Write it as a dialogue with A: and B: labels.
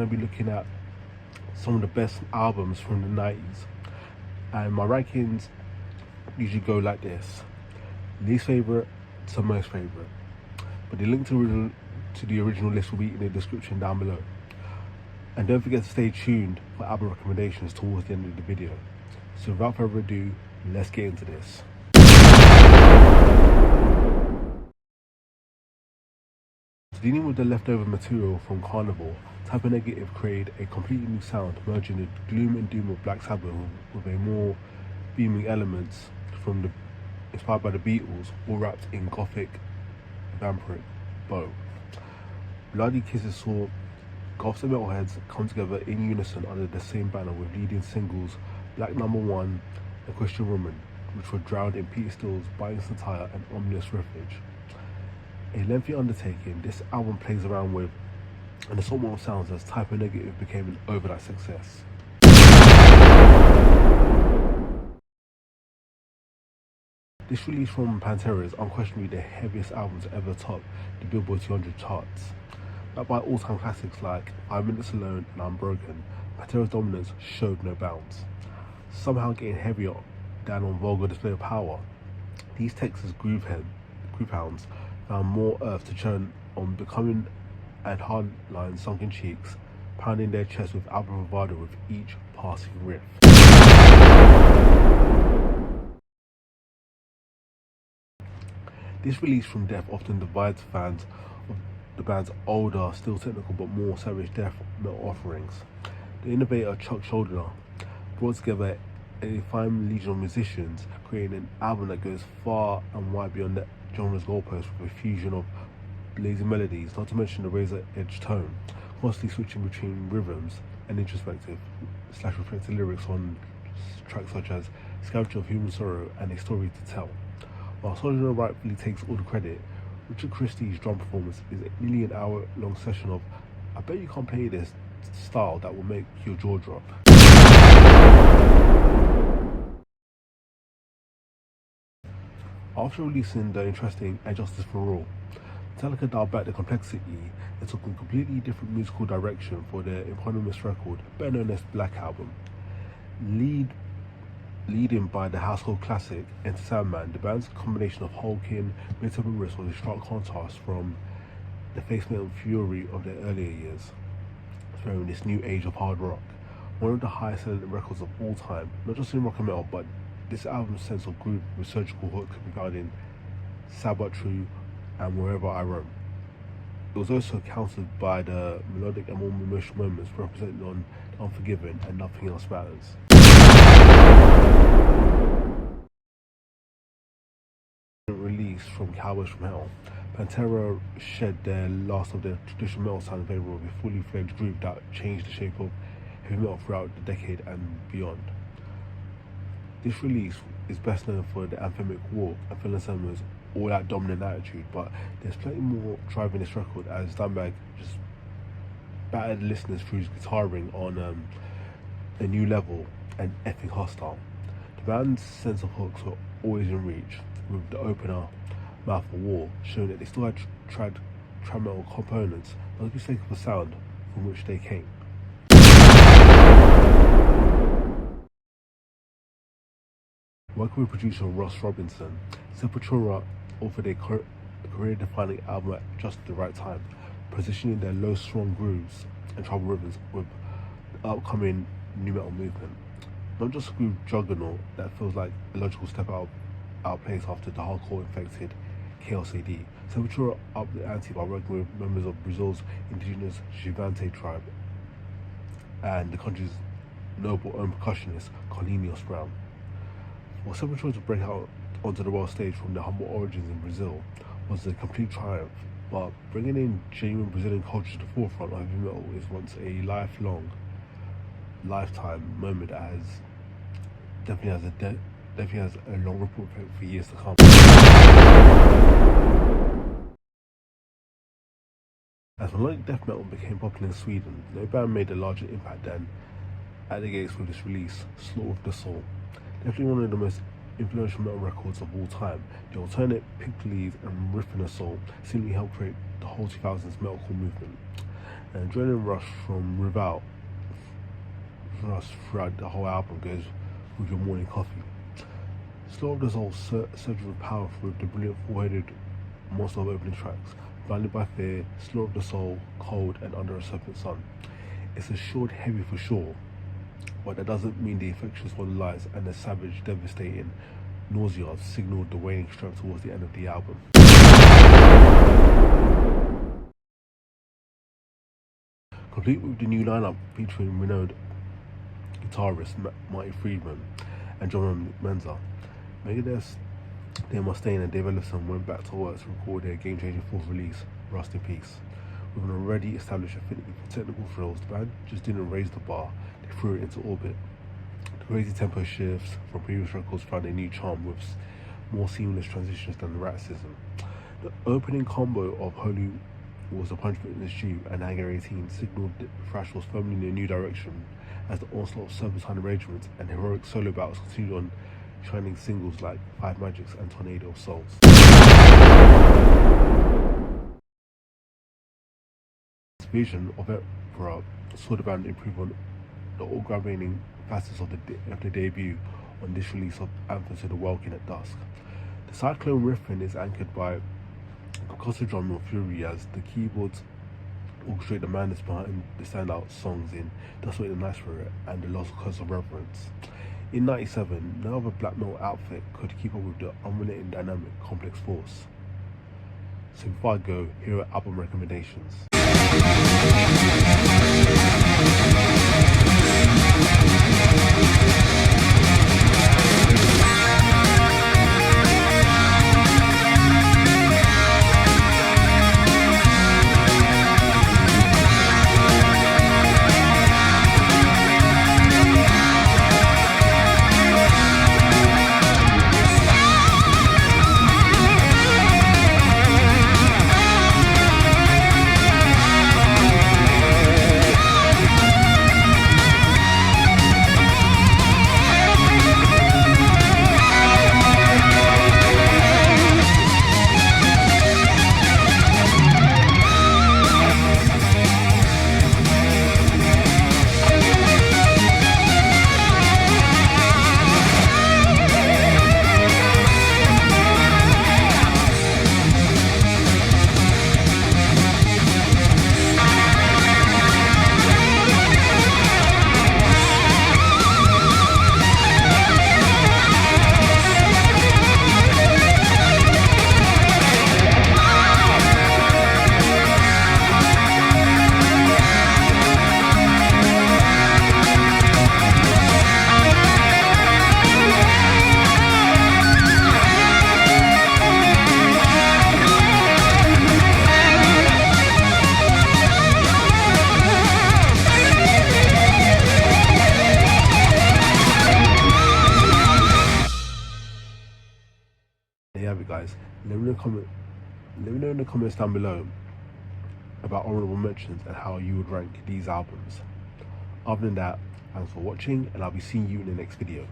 A: going to be looking at some of the best albums from the 90s. And my rankings usually go like this: least favourite to most favourite. But the link to the original list will be in the description down below. And don't forget to stay tuned for album recommendations towards the end of the video. So without further ado, let's get into this. Dealing with the leftover material from Carnival, Type O Negative created a completely new sound, merging the gloom and doom of Black Sabbath with a more beaming elements inspired by the Beatles, all wrapped in gothic vampiric bow. Bloody Kisses saw goths and metalheads come together in unison under the same banner, with leading singles Black Number One and Christian Woman, which were drowned in Peter Steele's Biting Satire and ominous riffage. A lengthy undertaking, this album plays around with an assortment of sounds as Type O Negative became an overnight success. This release from Pantera is unquestionably the heaviest album to ever top the Billboard 200 charts. Backed by all-time classics like 5 Minutes Alone and Unbroken, Pantera's dominance showed no bounds. Somehow getting heavier than on vulgar display of power, these Texas groove hounds found more earth to churn on, becoming and hard lines sunken cheeks, pounding their chests with album bravado with each passing riff. This release from Death often divides fans of the band's older, still technical but more savage death metal offerings. The innovator Chuck Schuldiner brought together a fine legion of musicians, creating an album that goes far and wide beyond the genre's goalposts, with a fusion of blazing melodies, not to mention the razor-edged tone, constantly switching between rhythms and introspective/reflective lyrics on tracks such as Scavenger of Human Sorrow and A Story to Tell. While Schuldiner rightfully takes all the credit, Richard Christie's drum performance is nearly an hour-long session of "I bet you can't play this" style that will make your jaw drop. After releasing the interesting And Justice for All, Metallica dialed back the complexity and took a completely different musical direction for their eponymous record, better known as Black Album. Leading by the household classic Enter Sandman, the band's combination of hulking, mid-tempo riffs was a stark contrast from the face metal fury of their earlier years, throwing this new age of hard rock, one of the highest selling records of all time, not just in rock and metal, but this album's sense of groove with surgical hooks can be found in Sabatru and Wherever I Roam. It was also countered by the melodic and more emotional moments represented on Unforgiven and Nothing Else Matters. Release from Cowboys from Hell, Pantera shed their last of their traditional metal sound in favour of a fully fledged groove that changed the shape of heavy metal throughout the decade and beyond. This release is best known for the anthemic walk and Phil Anselmo's all-out dominant attitude, but there's plenty more driving this record, as Dimebag just battered listeners through his guitaring on A New Level and Effing Hostile. The band's sense of hooks were always in reach, with the opener Mouth of War showing that they still had trad metal components, not to be sake of a sound from which they came. Working with producer Ross Robinson, Sepultura offered a career-defining album at just the right time, positioning their low, strong grooves and trouble rhythms with the upcoming new metal movement. Not just a groove juggernaut that feels like a logical step out of place after the hardcore-infected Chaos AD, Sepultura upped the ante by working with members of Brazil's indigenous Gigante tribe and the country's noble-owned percussionist Carlinhos Brown. For Sepultura to break out onto the world stage from their humble origins in Brazil was a complete triumph, but bringing in genuine Brazilian culture to the forefront of heavy metal is once a lifetime moment, as definitely has a long ripple effect for years to come. As melodic death metal became popular in Sweden, no band made a larger impact than At the Gates with this release, Slaughter of the Soul. Definitely one of the most influential metal records of all time. The alternate pick lead and riffing assault seemingly helped create the whole 2000s metalcore movement. And adrenaline rush from Revolt rush throughout the whole album goes with your morning coffee. Slow of the Soul surges with power with the brilliant four-headed monster of opening tracks. Blinded by Fear, Slow of the Soul, Cold, and Under a Serpent Sun. It's a short heavy for sure, but that doesn't mean the infections for the lies and the savage, devastating nausea signaled the waning strength towards the end of the album. Complete with the new lineup featuring renowned guitarist Marty Friedman and drummer Menza, Megadeth's Dave Mustaine and Dave Ellefson went back to work to record their game-changing fourth release, Rust in Peace. With an already established affinity for technical thrills, the band just didn't raise the bar, they threw it into orbit. The crazy tempo shifts from previous records found a new charm with more seamless transitions than the Raticism. The opening combo of Holy was a Punch Fitness Due and Hangar 18 signaled that thrash was firmly in a new direction as the onslaught of serpentine arrangements and heroic solo battles continued on shining singles like Five Magics and Tornado of Souls. Vision of Emperor saw the band improve on the all-grabbing facets of the debut on this release of Anthem to the Welkin at Dusk. The Cyclone riffing is anchored by concussive drumming of Fury as the keyboards orchestrate the madness behind the standout songs in That's What the Night Spirit and The Lost Curse of Reverence. In '97, no other black metal outfit could keep up with the unrelenting dynamic complex force. So before I go, here are album recommendations. There you have it, guys. Let me know in the comments down below about honorable mentions and how you would rank these albums. Other than that, thanks for watching, and I'll be seeing you in the next video.